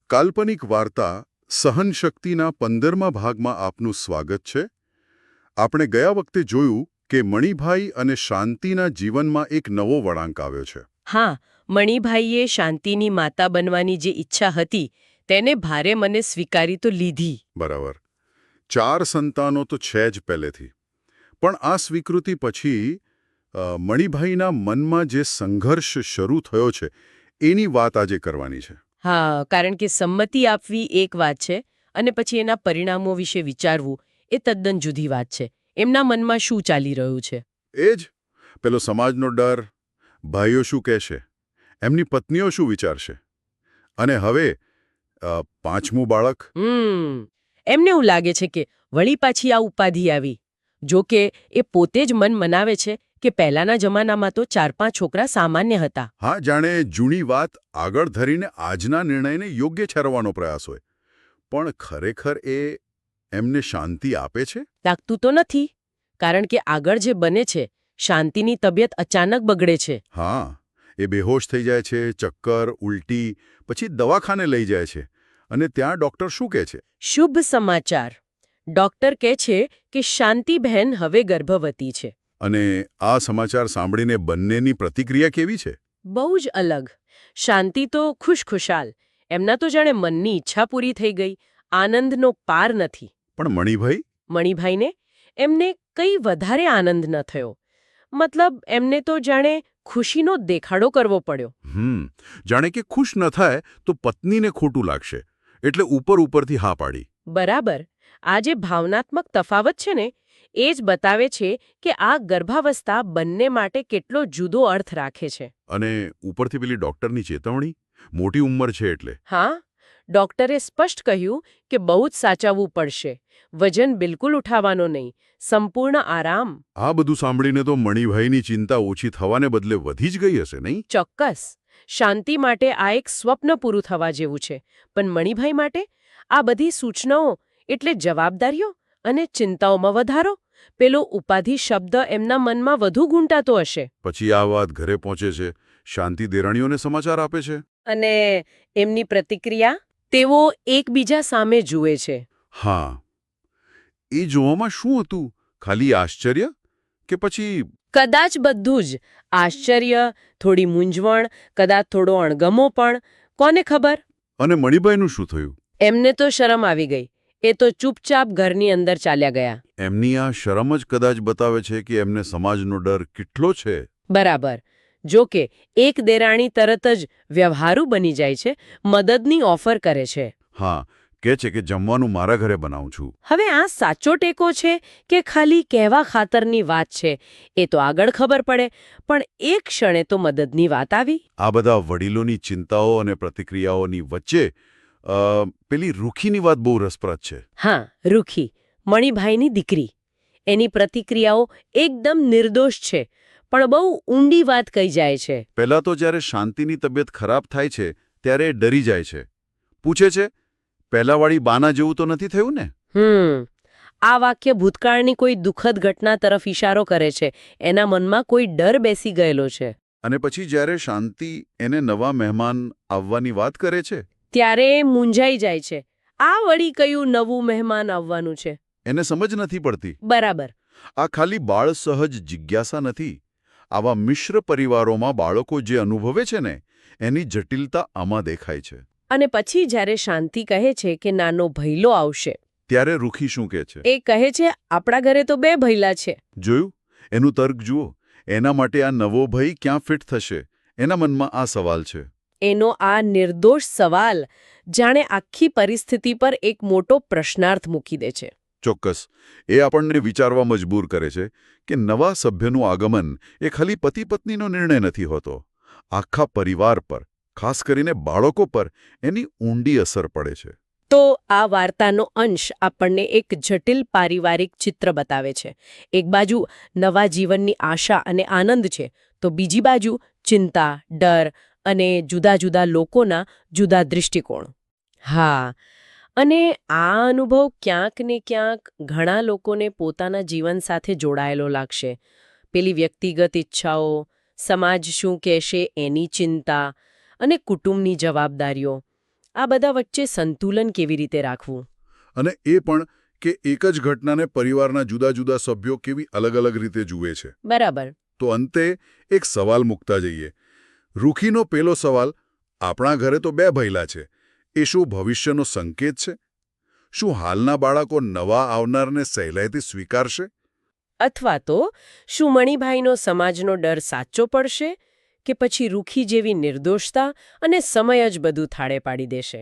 કાલ્પનિક વાર્તા સહનશક્તિના 15મા ભાગમાં આપનું સ્વાગત છે. આપણે ગયા વખતે જોયું કે મણિભાઈ અને શાંતિના જીવનમાં એક નવો વળાંક આવ્યો છે. હા, મણિભાઈએ શાંતિની માતા બનવાની જે ઈચ્છા હતી તેને ભારે મને સ્વીકારી તો લીધી. બરાબર. 4 સંતાનો તો છે જ પહેલેથી. પણ આ સ્વીકૃતિ પછી મણિભાઈના મનમાં જે સંઘર્ષ શરૂ થયો છે એની વાત આજે કરવાની છે. હા, કારણ કે સંમતિ આપવી એક વાત છે અને પછી એના પરિણામો વિશે વિચારવું એ તદ્દન જુદી વાત છે. એમના મનમાં શું ચાલી રહ્યું છે? એ જ પેલો સમાજનો ડર, ભાઈઓ શું કહેશે, એમની પત્નીઓ શું વિચારશે, અને હવે 5મું બાળક. એમને એવું લાગે છે કે વળી પાછી આ ઉપાધિ આવી. જો કે એ પોતે જ મન મનાવે છે કે પહેલાના જમાનામાં તો 4-5 છોકરા સામાન્ય હતા. હા, જાણે જૂની વાત આગળ ધરીને આજના નિર્ણયને યોગ્ય ઠેરવવાનો પ્રયાસ હોય. પણ ખરેખર એ એમને શાંતિ આપે છે? લાગતું તો નથી, કારણ કે આગળ જે બને છે શાંતિની તબિયત અચાનક બગડે છે. હા, એ બેહોશ થઈ જાય છે, ચક્કર, ઉલટી, પછી દવાખાને લઈ જાય છે. અને ત્યાં ડોક્ટર શું કહે છે? શુભ સમાચાર. ડોક્ટર કહે છે કે શાંતિબહેન હવે ગર્ભવતી છે. અને આ સમાચાર સાંભળીને બંનેની પ્રતિક્રિયા કેવી છે? બહુ જ અલગ. શાંતિ તો ખુશખુશાલ. એમના તો જાણે મનની ઈચ્છા પૂરી થઈ ગઈ. આનંદનો પાર નથી. પણ મણિભાઈ? મણિભાઈને એમને કંઈ વધારે આનંદ ન થયો. મતલબ એમને તો જાણે ખુશીનો દેખાડો કરવો પડ્યો. જાણે કે ખુશ ન થાય તો પત્નીને ખોટું લાગશે, એટલે ઉપરથી હા પાડી. બરાબર. આ જે ભાવનાત્મક તફાવત છે ને એ જ બતાવે છે કે આ ગર્ભાવસ્થા બંને માટે કેટલો જુદો અર્થ રાખે છે. અને ઉપરથી પેલી ડોક્ટરની ચેતવણી, મોટી ઉંમર છે એટલે. હા, ડોક્ટરે સ્પષ્ટ કહ્યું કે બહુ જ સાચવવું પડશે. વજન બિલકુલ ઉઠાવવાનો નહીં, સંપૂર્ણ આરામ. આ બધું સાંભળીને તો મણિભાઈની ચિંતા ઓછી થવાને બદલે વધી જ ગઈ હશે, નહીં? ચોક્કસ. શાંતિ માટે આ એક સ્વપ્ન પૂરું થવા જેવું છે. પણ મણિભાઈ માટે આ બધી સૂચનાઓ એટલે જવાબદારીઓ અને ચિંતાઓમાં વધારો. પેલો ઉપાધિ શબ્દ એમના મનમાં વધુ ગૂંટાતો હશે. પછી આ વાત ઘરે પહોંચે છે. શાંતિ દેરાણીઓને સમાચાર આપે છે. અને એમની પ્રતિક્રિયા? તેઓ એકબીજા સામે જુએ છે. હા. એ જોવામાં શું હતું? ખાલી આશ્ચર્ય? કે પછી કદાચ બધું જ. આશ્ચર્ય, થોડી મૂંઝવણ, કદાચ થોડો અણગમો પણ. કોને ખબર? અને મણિભાઈનું શું થયું? એમને તો શરમ આવી ગઈ. એ તો ચૂપચાપ ઘરની અંદર ચાલ્યા ગયા. એમની આ શરમ જ કદાચ બતાવે છે કે એમને સમાજનો ડર કેટલો છે. બરાબર. જો કે એક દેરાણી તરત જ વ્યવહારુ બની જાય છે, મદદની ઓફર કરે છે. હા, કહે છે કે જમવાનું મારા ઘરે બનાવું છું. હવે આ સાચો ટેકો છે કે ખાલી કહેવા ખાતરની વાત છે એ તો આગળ ખબર પડે, પણ એક ક્ષણે તો મદદની વાત આવી. આ બધા વડીલોની ચિંતાઓ અને પ્રતિક્રિયાઓની વચ્ચે પેલી રૂખીની વાત બહુ રસપ્રદ છે. હા, રૂખી, મણિભાઈની દીકરી. એની પ્રતિક્રિયાઓ એકદમ નિર્દોષ છે, પણ બહુ ઊંડી વાત કહી જાય છે. પહેલાં તો જ્યારે શાંતિની તબિયત ખરાબ થાય છે ત્યારે એ ડરી જાય છે. પૂછે છે, પહેલાવાળી બાના જેવું તો નથી થયું ને? આ વાક્ય ભૂતકાળની કોઈ દુઃખદ ઘટના તરફ ઇશારો કરે છે. એના મનમાં કોઈ ડર બેસી ગયેલો છે. અને પછી જ્યારે શાંતિ એને નવા મહેમાન આવવાની વાત કરે છે ત્યારે એ મૂંઝાઈ જાય છે. આ વળી કયું નવું મહેમાન આવવાનું છે? એને સમજ નથી પડતી. બરાબર. આ ખાલી બાળ સહજ જિજ્ઞાસા નથી. આવા મિશ્ર પરિવારોમાં બાળકો જે અનુભવે છે ને એની જટિલતા આમાં દેખાય છે. અને પછી જ્યારે શાંતિ કહે છે કે નાનો ભૈલો આવશે, ત્યારે રૂખી શું કહે છે? એ કહે છે આપણા ઘરે તો 2 ભૈલા છે. જોયું? એનું તર્ક જુઓ. એના માટે આ નવો ભઈ ક્યાં ફિટ થશે? એના મનમાં આ સવાલ છે. એનો આ નિર્દોષ સવાલ જાણે આખી પરિસ્થિતિ પર એક મોટો પ્રશ્નાર્થ મૂકી દે છે. ચોક્કસ. એ આપણને વિચારવા મજબૂર કરે છે કે નવા સભ્યનું આગમન એ ખાલી પતિ-પત્નીનો નિર્ણય નથી હોતો. આખા પરિવાર પર, ખાસ કરીને બાળકો પર એની ઊંડી અસર પડે છે. તો આ વાર્તાનો અંશ આપણને એક જટિલ પારિવારિક ચિત્ર બતાવે છે. એક બાજુ નવા જીવનની આશા અને આનંદ છે, તો બીજી બાજુ ચિંતા, ડર અને જુદા જુદા લોકોના જુદા દૃષ્ટિકોણ. હા, અને આ અનુભવ ક્યાંક ને ક્યાંક ઘણા લોકોને પોતાના જીવન સાથે જોડાયેલો લાગશે. પેલી વ્યક્તિગત ઈચ્છાઓ, સમાજ શું કહેશે એની ચિંતા અને કુટુંબની જવાબદારીઓ. આ બધા વચ્ચે સંતુલન કેવી રીતે રાખવું? અને એ પણ કે એક જ ઘટનાને પરિવારના જુદા જુદા સભ્યો કેવી અલગ અલગ રીતે જુએ છે. બરાબર. તો અંતે એક સવાલ મૂકતા જઈએ. રૂખીનો પેલો સવાલ, આપણા ઘરે તો 2 ભૈલા છે, એ શું ભવિષ્યનો સંકેત છે? શું હાલના બાળકો નવા આવનારને સહેલાઈથી સ્વીકારશે? અથવા તો શું મણિભાઈનો સમાજનો ડર સાચો પડશે કે પછી રૂખી જેવી નિર્દોષતા અને સમય જ બધું થાળે પાડી દેશે?